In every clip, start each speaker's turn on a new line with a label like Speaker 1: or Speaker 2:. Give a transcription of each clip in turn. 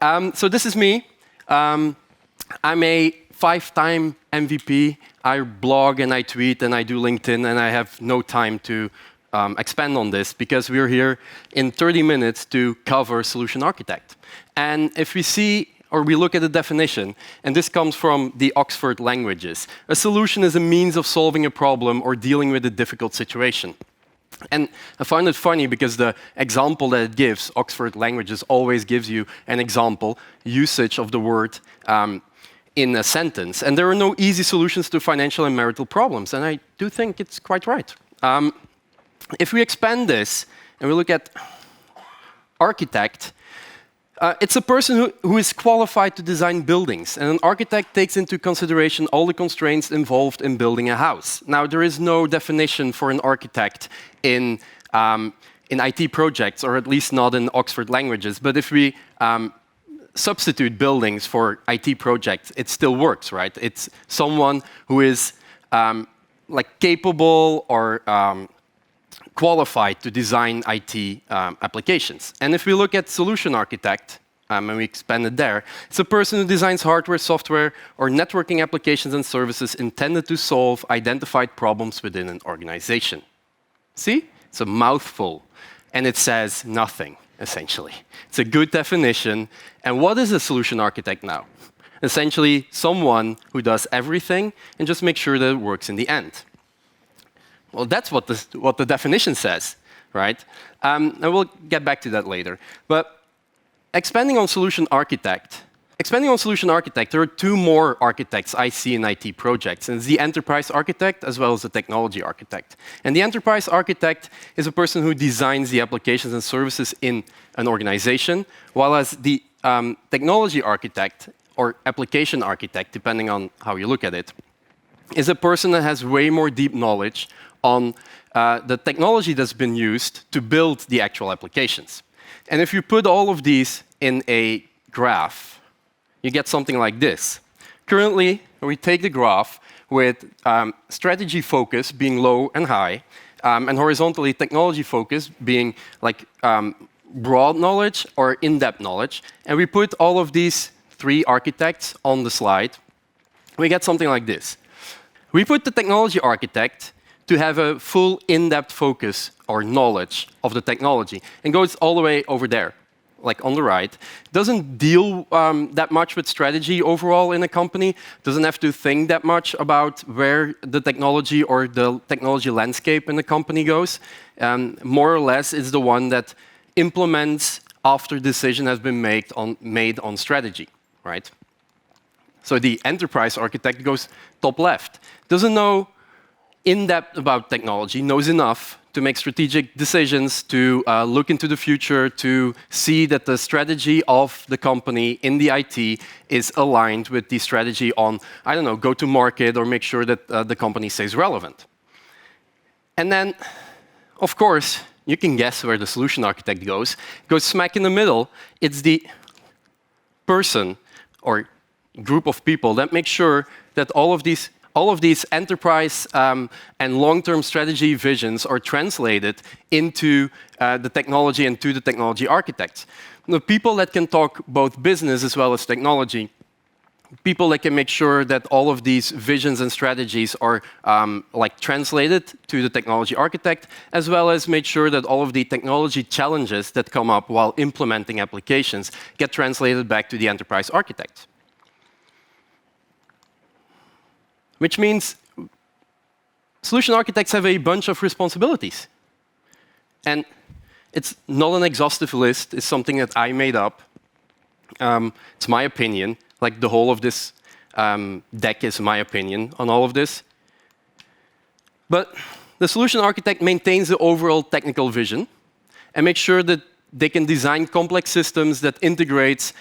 Speaker 1: So this is me. I'm a 5-time MVP. I blog and I tweet and I do LinkedIn, and I have no time to expand on this because we're here in 30 minutes to cover solution architect. And if we see or we look at the definition, and this comes from the Oxford languages, a solution is a means of solving a problem or dealing with a difficult situation. And I find it funny because the example that it gives, Oxford Languages always gives you an example, usage of the word in a sentence. And there are no easy solutions to financial and marital problems. And I do think it's quite right. If we expand this and we look at architect, it's a person who is qualified to design buildings. And an architect takes into consideration all the constraints involved in building a house. Now, there is no definition for an architect in IT projects, or at least not in Oxford Languages. But if we substitute buildings for IT projects, it still works, right? It's someone who is capable or qualified to design IT applications. And if we look at solution architect, and we expand it there, it's a person who designs hardware, software, or networking applications and services intended to solve identified problems within an organization. See? It's a mouthful, and it says nothing, essentially. It's a good definition. And what is a solution architect now? Essentially, someone who does everything and just makes sure that it works in the end. Well, that's what the definition says, right? And we'll get back to that later. But expanding on solution architect, there are two more architects I see in IT projects, and it's the enterprise architect as well as the technology architect. And the enterprise architect is a person who designs the applications and services in an organization, while as the technology architect or application architect, depending on how you look at it, is a person that has way more deep knowledge on the technology that's been used to build the actual applications. And if you put all of these in a graph, you get something like this. Currently, we take the graph with strategy focus being low and high, and horizontally technology focus being broad knowledge or in-depth knowledge, and we put all of these three architects on the slide, we get something like this. We put the technology architect to have a full in-depth focus or knowledge of the technology, and goes all the way over there, like on the right. Doesn't deal that much with strategy overall in a company, doesn't have to think that much about where the technology or the technology landscape in the company goes. More or less is the one that implements after decision has been made on strategy, right? So the enterprise architect goes top left. Doesn't know in-depth about technology, knows enough to make strategic decisions, to look into the future, to see that the strategy of the company in the IT is aligned with the strategy on, I don't know, go-to-market or make sure that the company stays relevant. And then, of course, you can guess where the solution architect goes. It goes smack in the middle. It's the person or group of people that make sure that all of these enterprise and long-term strategy visions are translated into the technology and to the technology architects. The people that can talk both business as well as technology, people that can make sure that all of these visions and strategies are translated to the technology architect, as well as make sure that all of the technology challenges that come up while implementing applications get translated back to the enterprise architect. Which means solution architects have a bunch of responsibilities. And it's not an exhaustive list. It's something that I made up. It's my opinion. Like the whole of this deck is my opinion on all of this. But the solution architect maintains the overall technical vision and makes sure that they can design complex systems that integrates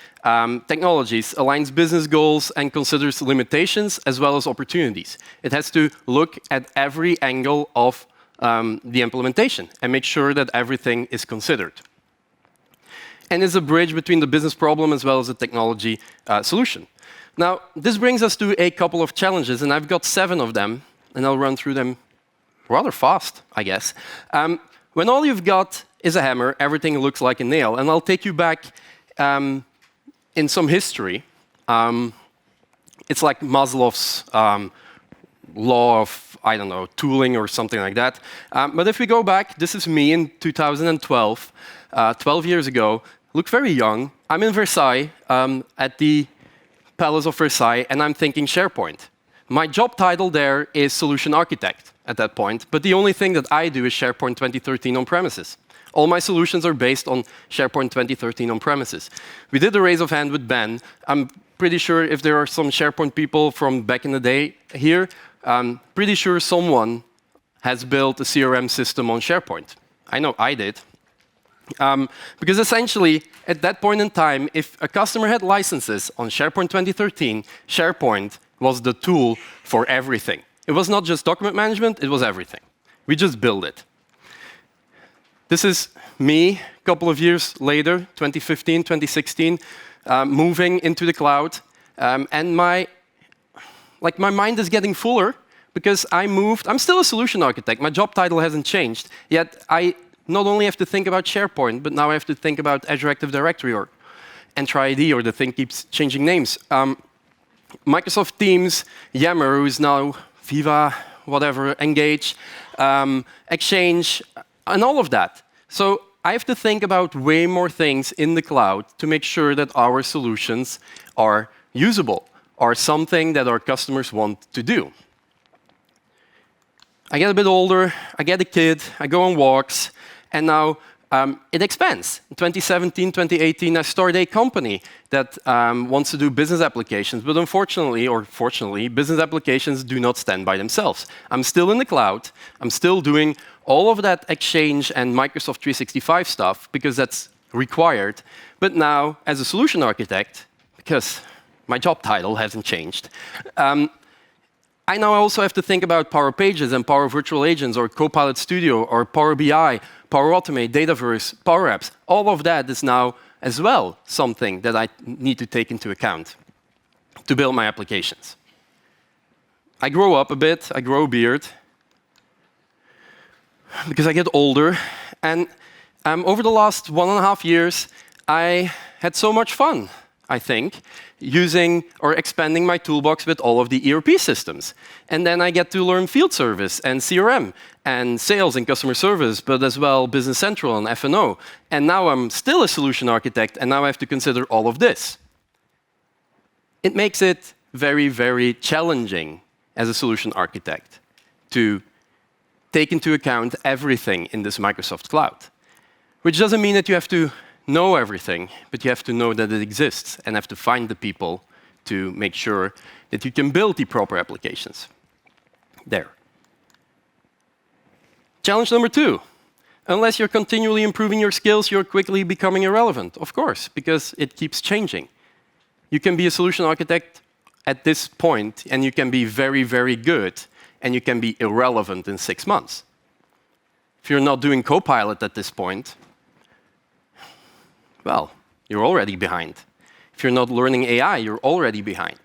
Speaker 1: technologies, aligns business goals, and considers limitations as well as opportunities. It has to look at every angle of the implementation and make sure that everything is considered. And is a bridge between the business problem as well as the technology solution. Now, this brings us to a couple of challenges, and I've got 7 of them, and I'll run through them rather fast, I guess. When all you've got is a hammer, everything looks like a nail. And I'll take you back in some history, it's like Maslow's law of, I don't know, tooling or something like that. But if we go back, this is me in 2012, 12 years ago. Look very young. I'm in Versailles, at the Palace of Versailles, and I'm thinking SharePoint. My job title there is Solution Architect at that point, but the only thing that I do is SharePoint 2013 on premises. All my solutions are based on SharePoint 2013 on premises. We did a raise of hand with Ben. I'm pretty sure if there are some SharePoint people from back in the day here, I'm pretty sure someone has built a CRM system on SharePoint. I know I did. Because essentially, at that point in time, if a customer had licenses on SharePoint 2013, SharePoint was the tool for everything. It was not just document management, it was everything. We just built it. This is me a couple of years later, 2015, 2016, moving into the cloud. And my mind is getting fuller because I moved. I'm still a solution architect. My job title hasn't changed, yet I not only have to think about SharePoint, but now I have to think about Azure Active Directory or Entra ID, or the thing keeps changing names. Microsoft Teams, Yammer, who's now Viva, whatever, Engage, Exchange, and all of that. So I have to think about way more things in the cloud to make sure that our solutions are usable, are something that our customers want to do. I get a bit older, I get a kid, I go on walks, and now it expands. In 2017, 2018, I started a company that wants to do business applications, but unfortunately, or fortunately, business applications do not stand by themselves. I'm still in the cloud, I'm still doing all of that Exchange and Microsoft 365 stuff, because that's required. But now, as a solution architect, because my job title hasn't changed, I now also have to think about Power Pages and Power Virtual Agents or Copilot Studio or Power BI, Power Automate, Dataverse, Power Apps. All of that is now as well something that I need to take into account to build my applications. I grow up a bit, I grow a beard, because I get older. And over the last 1.5 years, I had so much fun, I think, using or expanding my toolbox with all of the ERP systems. And then I get to learn field service and CRM and sales and customer service, but as well Business Central and F&O. And now I'm still a solution architect, and now I have to consider all of this. It makes it very, very challenging as a solution architect to take into account everything in this Microsoft cloud, which doesn't mean that you have to know everything, but you have to know that it exists and have to find the people to make sure that you can build the proper applications there. Challenge number 2. Unless you're continually improving your skills, you're quickly becoming irrelevant, of course, because it keeps changing. You can be a solution architect at this point, and you can be very, very good, and you can be irrelevant in 6 months. If you're not doing Copilot at this point, well, you're already behind. If you're not learning AI, you're already behind.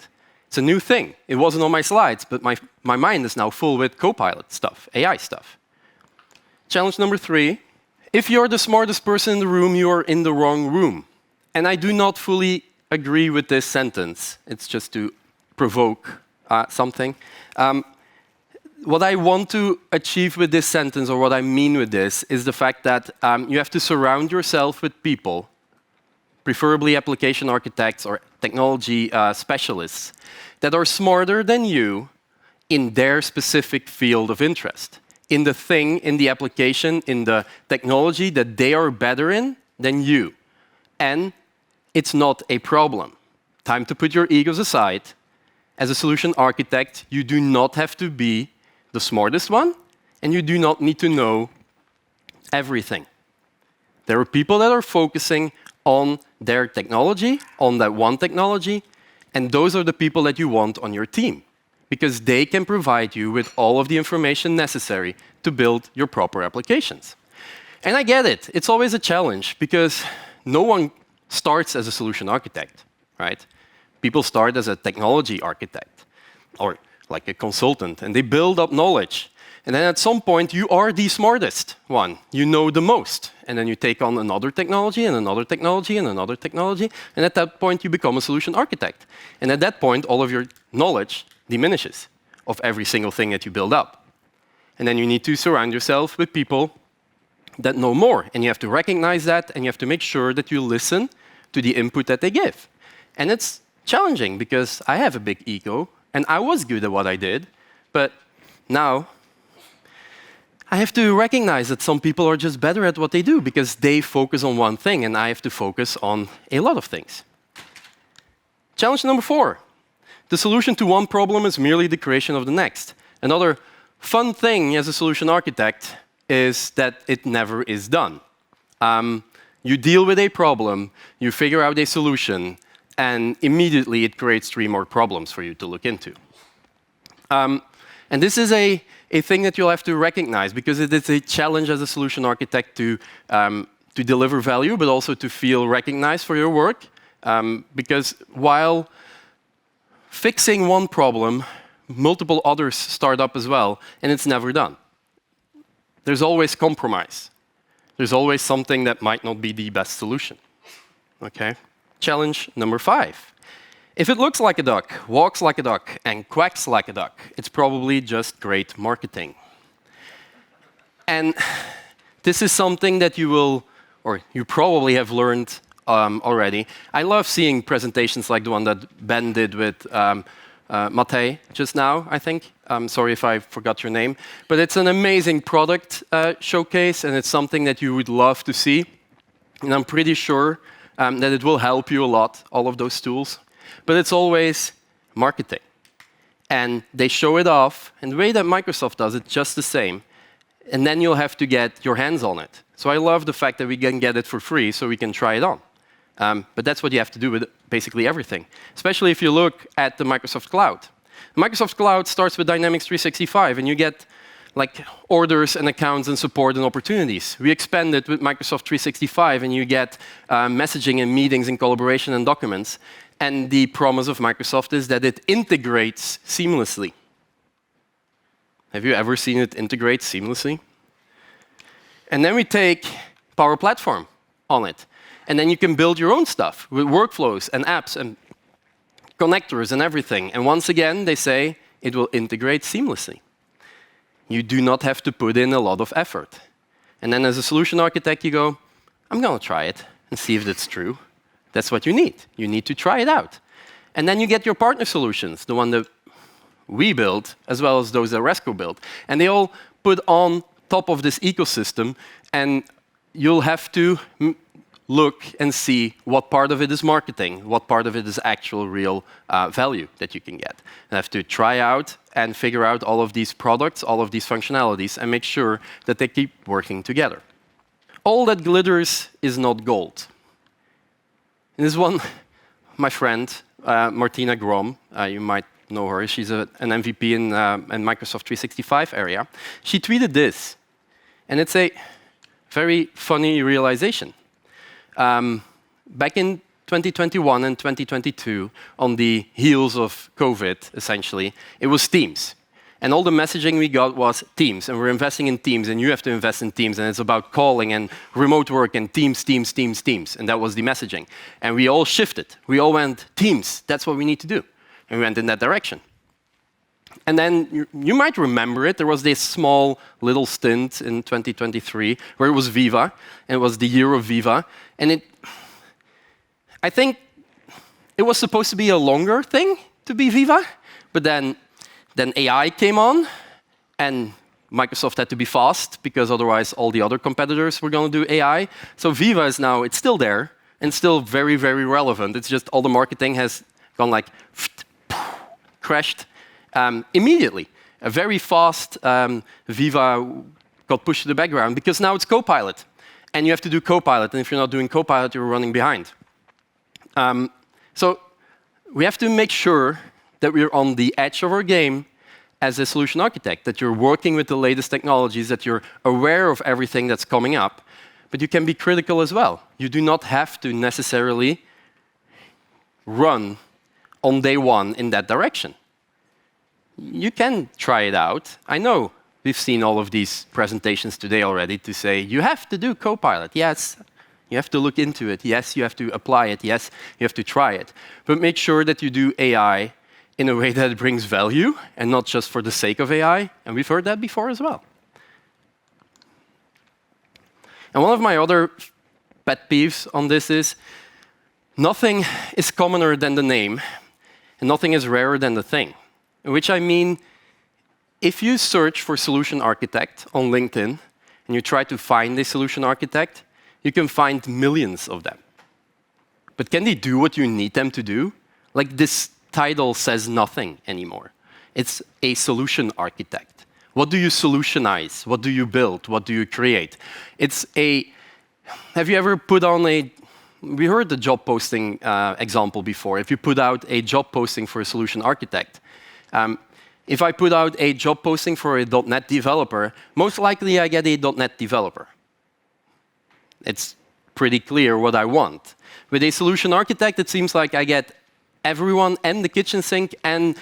Speaker 1: It's a new thing. It wasn't on my slides, but my mind is now full with Copilot stuff, AI stuff. Challenge number 3, if you're the smartest person in the room, you are in the wrong room. And I do not fully agree with this sentence. It's just to provoke something. What I want to achieve with this sentence, or what I mean with this, is the fact that you have to surround yourself with people, preferably application architects or technology specialists, that are smarter than you in their specific field of interest, in the thing, in the application, in the technology that they are better in than you. And it's not a problem. Time to put your egos aside. As a solution architect, you do not have to be the smartest one, and you do not need to know everything. There are people that are focusing on their technology, on that one technology, and those are the people that you want on your team, because they can provide you with all of the information necessary to build your proper applications. And I get it. It's always a challenge, because no one starts as a solution architect, right? People start as a technology architect, or like a consultant, and they build up knowledge. And then at some point, you are the smartest one. You know the most. And then you take on another technology and another technology and another technology. And at that point, you become a solution architect. And at that point, all of your knowledge diminishes of every single thing that you build up. And then you need to surround yourself with people that know more. And you have to recognize that, and you have to make sure that you listen to the input that they give. And it's challenging because I have a big ego, and I was good at what I did, but now I have to recognize that some people are just better at what they do because they focus on one thing, and I have to focus on a lot of things. Challenge number 4. The solution to one problem is merely the creation of the next. Another fun thing as a solution architect is that it never is done. You deal with a problem, you figure out a solution, and immediately it creates 3 more problems for you to look into. And this is a thing that you'll have to recognize because it is a challenge as a solution architect to deliver value, but also to feel recognized for your work. Because while fixing one problem, multiple others start up as well, and it's never done. There's always compromise. There's always something that might not be the best solution. Okay? Challenge number 5. If it looks like a duck, walks like a duck, and quacks like a duck, it's probably just great marketing. And this is something that you will, or you probably have learned already. I love seeing presentations like the one that Ben did with Matej just now, I think. I'm sorry if I forgot your name. But it's an amazing product showcase, and it's something that you would love to see. And I'm pretty sure that it will help you a lot, all of those tools. But it's always marketing. And they show it off, and the way that Microsoft does it, just the same. And then you'll have to get your hands on it. So I love the fact that we can get it for free so we can try it on. But that's what you have to do with basically everything, especially if you look at the Microsoft Cloud. Microsoft Cloud starts with Dynamics 365, and you get like orders and accounts and support and opportunities. We expand it with Microsoft 365, and you get messaging and meetings and collaboration and documents. And the promise of Microsoft is that it integrates seamlessly. Have you ever seen it integrate seamlessly? And then we take Power Platform on it. And then you can build your own stuff with workflows and apps and connectors and everything. And once again, they say it will integrate seamlessly. You do not have to put in a lot of effort. And then as a solution architect, you go, I'm going to try it and see if it's true. That's what you need. You need to try it out. And then you get your partner solutions, the one that we build, as well as those that Resco built. And they all put on top of this ecosystem, and you'll have to look and see what part of it is marketing, what part of it is actual real value that you can get. And have to try out and figure out all of these products, all of these functionalities, and make sure that they keep working together. All that glitters is not gold. And this one, my friend, Martina Grom, you might know her. She's an MVP in Microsoft 365 area. She tweeted this, and it's a very funny realization. Back in 2021 and 2022, on the heels of COVID, essentially, it was Teams. And all the messaging we got was Teams, and we're investing in Teams, and you have to invest in Teams, and it's about calling and remote work and Teams, Teams, Teams, Teams. And that was the messaging. And we all shifted. We all went, Teams, that's what we need to do. And we went in that direction. And then you might remember it. There was this small little stint in 2023 where it was Viva, and it was the year of Viva. And I think it was supposed to be a longer thing to be Viva, but then AI came on, and Microsoft had to be fast because otherwise all the other competitors were going to do AI. So Viva is now, it's still there and still very, very relevant. It's just all the marketing has gone like crashed immediately. A very fast Viva got pushed to the background because now it's Copilot. And you have to do Copilot. And if you're not doing Copilot, you're running behind. So we have to make sure that we're on the edge of our game as a solution architect, that you're working with the latest technologies, that you're aware of everything that's coming up, but you can be critical as well. You do not have to necessarily run on day one in that direction. You can try it out. I know We've seen all of these presentations today already to say, you have to do Copilot. Yes, you have to look into it. Yes, you have to apply it. Yes, you have to try it. But make sure that you do AI in a way that it brings value and not just for the sake of AI. And we've heard that before as well. And one of my other pet peeves on this is nothing is commoner than the name, and nothing is rarer than the thing. In which I mean, if you search for solution architect on LinkedIn and you try to find a solution architect, you can find millions of them. But can they do what you need them to do? Like, this title says nothing anymore. It's a solution architect. What do you solutionize? What do you build? What do you create? Have you ever put on we heard the job posting example before. If you put out a job posting for a solution architect, if I put out a job posting for a .NET developer, most likely I get a .NET developer. It's pretty clear what I want. With a solution architect, it seems like I get everyone and the kitchen sink and,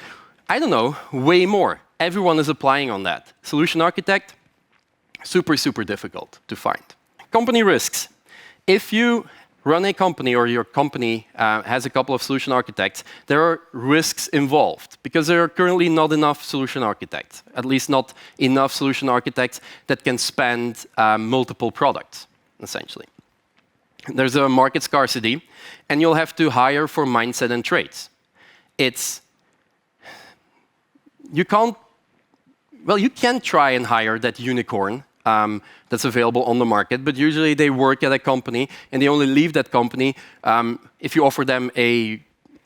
Speaker 1: I don't know, way more. Everyone is applying on that. Solution architect, super, super difficult to find. Company risks. If you run a company or your company has a couple of solution architects, there are risks involved because there are currently not enough solution architects, at least not enough solution architects that can span multiple products, essentially. There's a market scarcity, and you'll have to hire for mindset and traits. You can try and hire that unicorn that's available on the market, but usually they work at a company and they only leave that company if you offer them a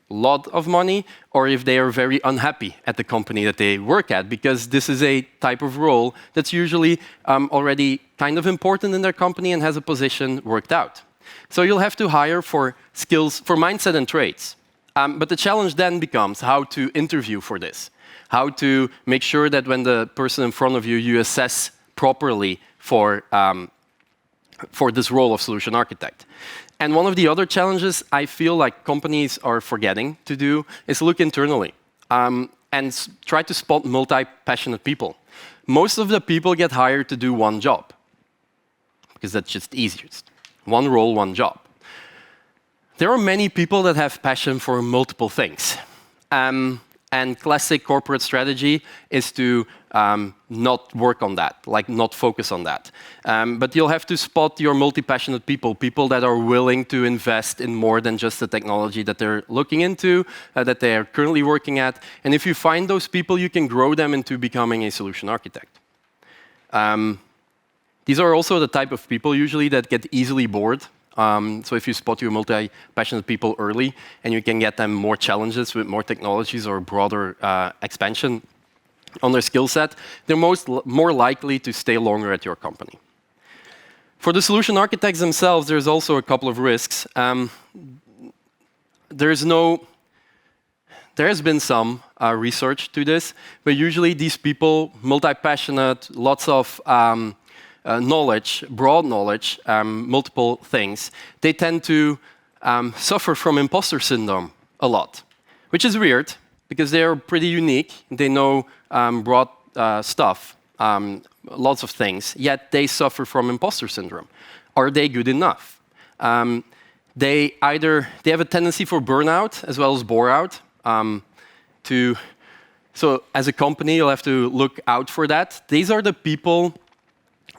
Speaker 1: lot of money or if they are very unhappy at the company that they work at, because this is a type of role that's usually already kind of important in their company and has a position worked out. So you'll have to hire for skills, for mindset and traits. But the challenge then becomes how to interview for this. How to make sure that when the person in front of you, you assess properly for this role of solution architect. And one of the other challenges I feel like companies are forgetting to do is look internally and try to spot multi-passionate people. Most of the people get hired to do one job because that's just easiest. One role, one job. There are many people that have passion for multiple things. And classic corporate strategy is to not work on that, like not focus on that. But you'll have to spot your multi-passionate people, people that are willing to invest in more than just the technology that they're looking into, that they are currently working at. And if you find those people, you can grow them into becoming a solution architect. These are also the type of people usually that get easily bored. So if you spot your multi-passionate people early and you can get them more challenges with more technologies or broader expansion on their skill set, they're more likely to stay longer at your company. For the solution architects themselves, there's also a couple of risks. There has been some research to this, but usually these people, multi-passionate, lots of knowledge, broad knowledge, multiple things, they tend to suffer from imposter syndrome a lot, which is weird because they are pretty unique. They know broad stuff, lots of things, yet they suffer from imposter syndrome. Are they good enough? They have a tendency for burnout as well as bore out. So as a company, you'll have to look out for that. These are the people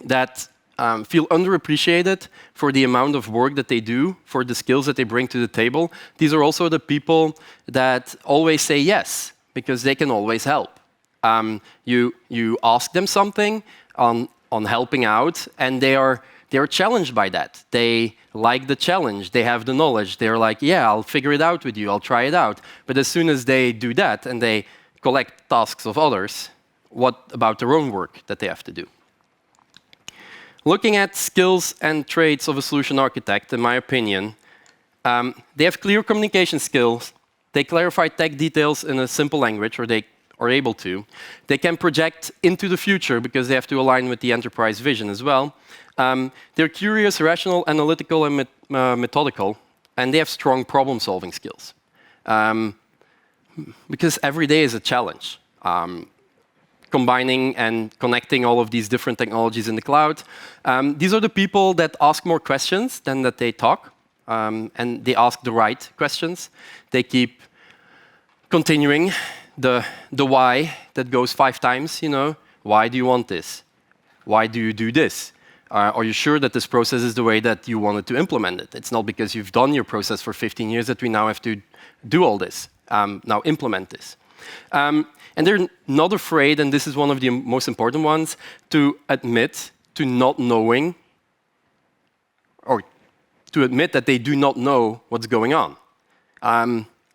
Speaker 1: that feel underappreciated for the amount of work that they do, for the skills that they bring to the table. These are also the people that always say yes, because they can always help. You ask them something on helping out, and they are challenged by that. They like the challenge. They have the knowledge. They're like, yeah, I'll figure it out with you. I'll try it out. But as soon as they do that and they collect tasks of others, what about their own work that they have to do? Looking at skills and traits of a solution architect, in my opinion, they have clear communication skills. They clarify tech details in a simple language, or they are able to. They can project into the future because they have to align with the enterprise vision as well. They're curious, rational, analytical, and methodical, and they have strong problem-solving skills. Because every day is a challenge. combining and connecting all of these different technologies in the cloud. These are the people that ask more questions than that they talk, and they ask the right questions. They keep continuing the why that goes 5 times. Why do you want this? Why do you do this? Are you sure that this process is the way that you wanted to implement it? It's not because you've done your process for 15 years that we now have to do all this, now implement this. And they're not afraid, and this is one of the most important ones, to admit to not knowing, or to admit that they do not know what's going on.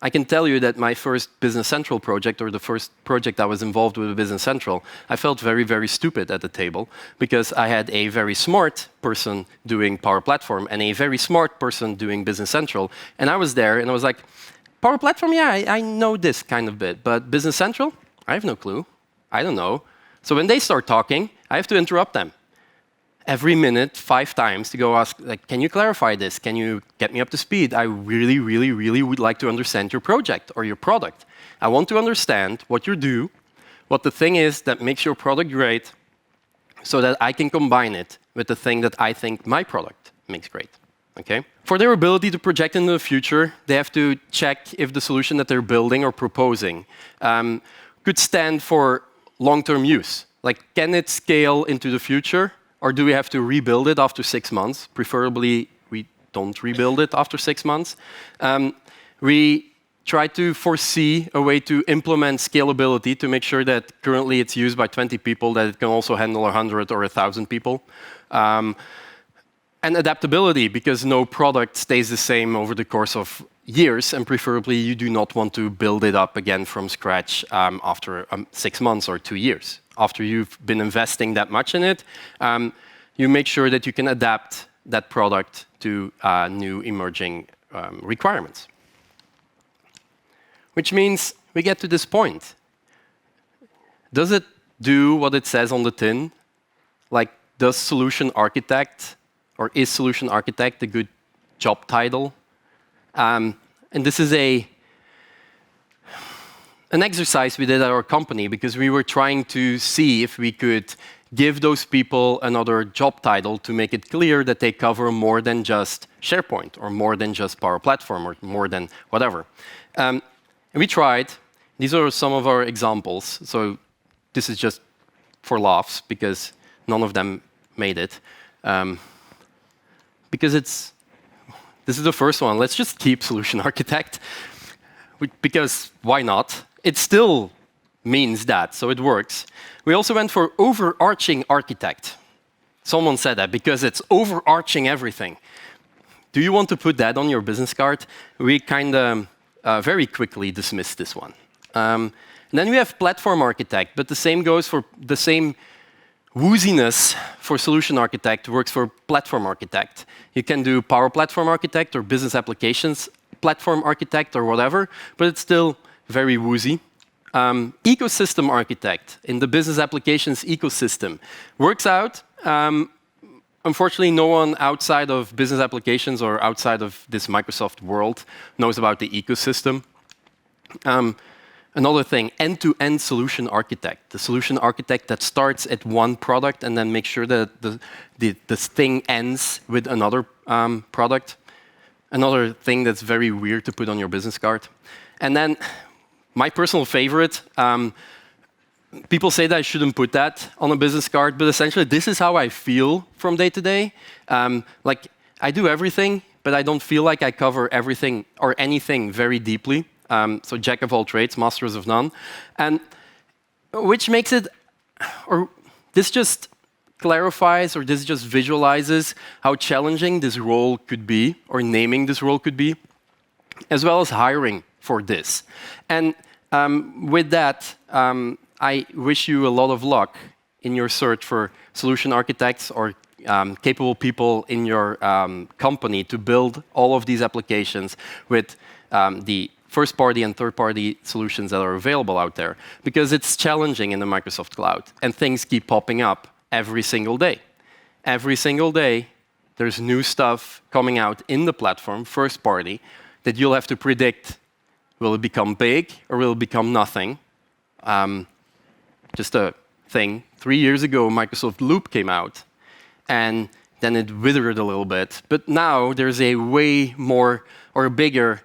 Speaker 1: I can tell you that my first Business Central project, or the first project I was involved with Business Central, I felt very, very stupid at the table because I had a very smart person doing Power Platform and a very smart person doing Business Central. And I was there and I was like, Power Platform, yeah, I know this kind of bit, but Business Central, I have no clue. I don't know. So when they start talking, I have to interrupt them every minute 5 times to go ask, like, can you clarify this? Can you get me up to speed? I really, really, really would like to understand your project or your product. I want to understand what you do, what the thing is that makes your product great, so that I can combine it with the thing that I think my product makes great. Okay? For their ability to project into the future, they have to check if the solution that they're building or proposing could stand for long-term use. Like, can it scale into the future? Or do we have to rebuild it after 6 months? Preferably, we don't rebuild it after 6 months. We try to foresee a way to implement scalability to make sure that currently it's used by 20 people, that it can also handle 100 or 1,000 people. And adaptability, because no product stays the same over the course of years, and preferably you do not want to build it up again from scratch after 6 months or 2 years. After you've been investing that much in it, you make sure that you can adapt that product to new emerging requirements. Which means we get to this point. Does it do what it says on the tin? Like, does solution architect, or is solution architect a good job title? And this is an exercise we did at our company because we were trying to see if we could give those people another job title to make it clear that they cover more than just SharePoint or more than just Power Platform or more than whatever. And we tried. These are some of our examples. So this is just for laughs because none of them made it. Because this is the first one. Let's just keep solution architect because why not? It still means that, so it works. We also went for overarching architect. Someone said that because it's overarching everything. Do you want to put that on your business card? We kind of very quickly dismissed this one. And then we have platform architect, but the same goes for the same wooziness for solution architect works for platform architect. You can do Power Platform architect or business applications platform architect or whatever, but it's still very woozy. Ecosystem architect in the business applications ecosystem works out. Unfortunately, no one outside of business applications or outside of this Microsoft world knows about the ecosystem. Another thing, end-to-end solution architect. The solution architect that starts at one product and then makes sure that this thing ends with another product. Another thing that's very weird to put on your business card. And then my personal favorite, people say that I shouldn't put that on a business card, but essentially this is how I feel from day to day. Like, I do everything, but I don't feel like I cover everything or anything very deeply. So jack of all trades, masters of none. And which makes it, or this just clarifies, or this just visualizes how challenging this role could be, or naming this role could be, as well as hiring for this. And with that, I wish you a lot of luck in your search for solution architects or capable people in your company to build all of these applications with the first-party and third-party solutions that are available out there, because it's challenging in the Microsoft Cloud, and things keep popping up every single day. Every single day, there's new stuff coming out in the platform, first-party, that you'll have to predict. Will it become big or will it become nothing? Just a thing. 3 years ago, Microsoft Loop came out, and then it withered a little bit. But now there's a way more or a bigger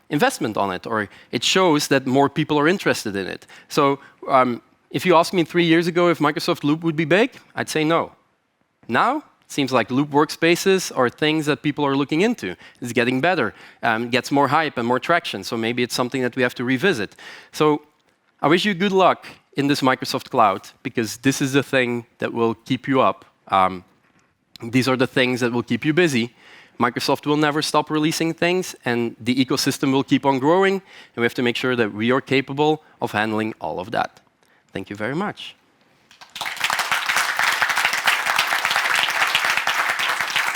Speaker 1: investment on it, or it shows that more people are interested in it. So if you asked me 3 years ago if Microsoft Loop would be big, I'd say no. Now, it seems like Loop workspaces are things that people are looking into. It's getting better, gets more hype and more traction, so maybe it's something that we have to revisit. So I wish you good luck in this Microsoft Cloud, because this is the thing that will keep you up. These are the things that will keep you busy. Microsoft will never stop releasing things, and the ecosystem will keep on growing, and we have to make sure that we are capable of handling all of that. Thank you very much.